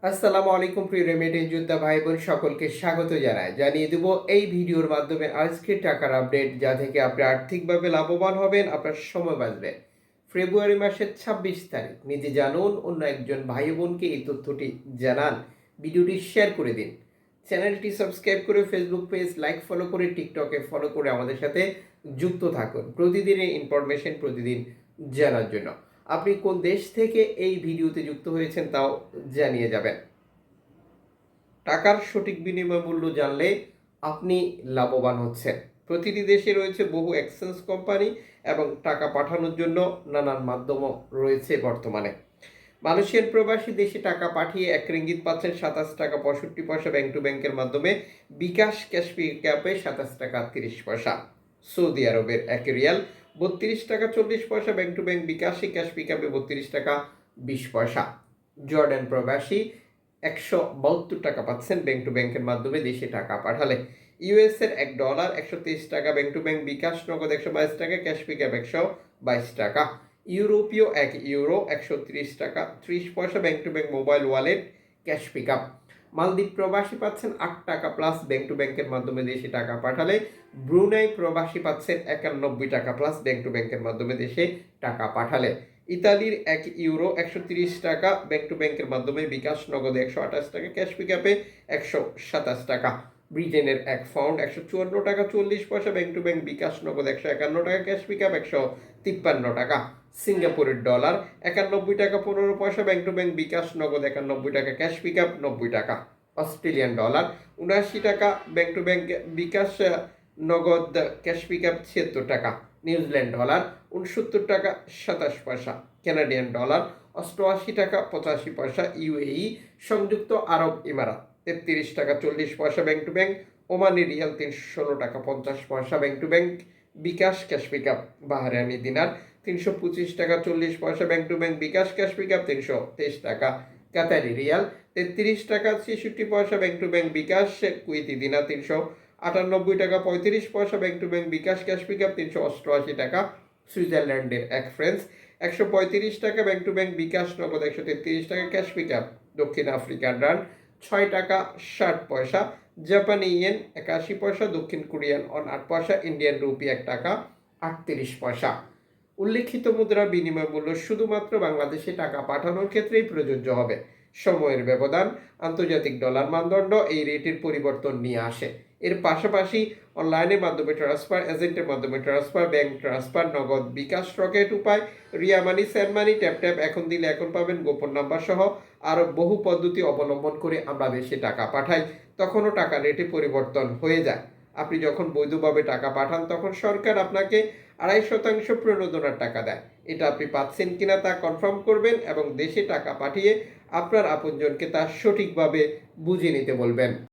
আসসালামু আলাইকুম প্রিয় রেমিটেন্স যোদ্ধা ভাই বোন সকলকে স্বাগত জানিয়ে দেব এই ভিডিওর মাধ্যমে আজকে টাকার আপডেট যা থেকে আপনি আর্থিকভাবে লাভবান হবেন, আপনার সময় বাঁচবে। ফেব্রুয়ারি মাসের ২৬ তারিখ নিজে জানুন, অন্য একজন ভাই বোনকে এই তথ্যটি জানান। ভিডিওটি শেয়ার করে দিন, চ্যানেলটি সাবস্ক্রাইব করে ফেসবুক পেজ লাইক ফলো করে টিকটকে ফলো করে আমাদের সাথে যুক্ত থাকুন প্রতিদিনের ইনফরমেশন প্রতিদিন জানার জন্য। আপনি কোন দেশ থেকে এই ভিডিওতে যুক্ত হয়েছেন তাও জানিয়ে যাবেন। টাকার সঠিক বিনিময় মূল্য জানলে আপনি লাভবান হচ্ছেন। প্রতিটি দেশে রয়েছে বহু এক্সচেঞ্জ কোম্পানি এবং টাকা পাঠানোর জন্য নানান মাধ্যমও রয়েছে বর্তমানে। মালয়েশিয়ান প্রবাসী দেশে টাকা পাঠিয়ে ১ রিঙ্গিত পাচ্ছেন ২৭ টাকা ৬৫ পয়সা ব্যাংক টু ব্যাংকের মাধ্যমে। বিকাশ ক্যাশ পিকআপে ২৭ টাকা ৩০ পয়সা। সৌদি আরবের ১ রিয়াল ৩২ টাকা ৪০ পয়সা ব্যাংক টু ব্যাংক বিকাশে ক্যাশ পিকআপে ৩২ টাকা ২০ পয়সা। জর্ডান প্রবাসী ১৭২ টাকা পাচ্ছেন ব্যাংক টু ব্যাংকের মাধ্যমে দেশে টাকা পাঠালে। ইউএস এর $১ ১২৩ টাকা ব্যাংক টু ব্যাংক বিকাশ নগদ ১২২ টাকা ক্যাশ পিকআপ ১২২ টাকা। ইউরোপীয় ১ ইউরো ১৩০ টাকা ৩০ পয়সা bank to bank mobile wallet cash pickup. মালদ্বীপ প্রবাসী পাচ্ছেন ৮ টাকা প্লাস ব্যাংক টু ব্যাংকের মাধ্যমে দেশে টাকা পাঠালে। ব্রুনাই প্রবাসী পাচ্ছেন ৯১ টাকা প্লাস ব্যাংক টু ব্যাংকের মাধ্যমে দেশে টাকা পাঠালে। ইতালির ১ ইউরো ১৩০ টাকা ব্যাংক টু ব্যাংকের মাধ্যমে বিকাশ নগদে ১২৮ টাকা ক্যাশ পিকআপে ১২৭ টাকা। ব্রিটেনের ১ পাউন্ড ১৫৪ টাকা ৪০ পয়সা ব্যাংক টু ব্যাংক বিকাশ নগদ ১৫১ টাকা ক্যাশ পিকআপ ১৫৩ টাকা। সিঙ্গাপুরের ডলার ৯১ টাকা ১৫ পয়সা ব্যাংক টু ব্যাংক বিকাশ নগদ ৯১ টাকা ক্যাশ পিকআপ ৯০ টাকা। অস্ট্রেলিয়ান ডলার ৭৯ টাকা ব্যাংক টু ব্যাংক বিকাশ নগদ ক্যাশ পিকআপ ৭৬ টাকা। নিউজিল্যান্ড ডলার ৬৯ টাকা ২৭ পয়সা। কানাডিয়ান ডলার ৮৮ টাকা ৮৫ পয়সা। ইউএই সংযুক্ত আরব ইমারাত ৩৩ টাকা ৪০ পয়সা bank to bank. Omani riyal ৩১৬ টাকা ৫০ পয়সা bank to bank bKash cash pickup. Bahraini dinar ৩২৫ টাকা ৪০ পয়সা bank to bank bKash cash pickup ৩২৩ টাকা। কাতারি রিয়াল ৩৩ টাকা ৬৬ পয়সা bank to bank bKash. Kuwaiti dinar ৩৯৮ টাকা ৩৫ পয়সা bank to bank bKash cash pickup ৩৮৮ টাকা। সুইজারল্যান্ডের ১ ফ্রান্স ১৩৫ টাকা ব্যাংক টু ব্যাংক বিকাশ নগদ ১৩৩ টাকা ক্যাশ পিকআপ। দক্ষিণ আফ্রিকান রান ৬ টাকা ৬০ পয়সা। জাপানি ইয়েন ৮১ পয়সা। দক্ষিণ কোরিয়ান অন ৮ পয়সা। ইন্ডিয়ান রুপি ১ টাকা ৩৮ পয়সা। উল্লিখিত মুদ্রার বিনিময় মূল্য শুধুমাত্র বাংলাদেশে টাকা পাঠানোর ক্ষেত্রেই প্রযোজ্য হবে। সময়ের ব্যবধান আন্তর্জাতিক ডলার মানদণ্ড এই রেটের পরিবর্তন নিয়ে আসে। এর পাশাপাশি অনলাইনের মাধ্যমে ট্রান্সফার, এজেন্টের মাধ্যমে ট্রান্সফার, ব্যাংক ট্রান্সফার, নগদ, বিকাশ, রকেট উপায়, রিয়া মানি, স্যান্ড মানি, ট্যাপ এখন দিলে এখন পাবেন, গোপন নাম্বার সহ আরও বহু পদ্ধতি অবলম্বন করে আমরা দেশে টাকা পাঠাই। তখনও টাকা রেটে পরিবর্তন হয়ে যায়। আপনি যখন বৈধভাবে টাকা পাঠান তখন সরকার আপনাকে ২.৫% প্রণোদনার টাকা দেয়। এটা আপনি পাচ্ছেন কিনা তা কনফার্ম করবেন এবং দেশে টাকা পাঠিয়ে আপনার আপনজনকে তা সঠিকভাবে বুঝে নিতে বলবেন।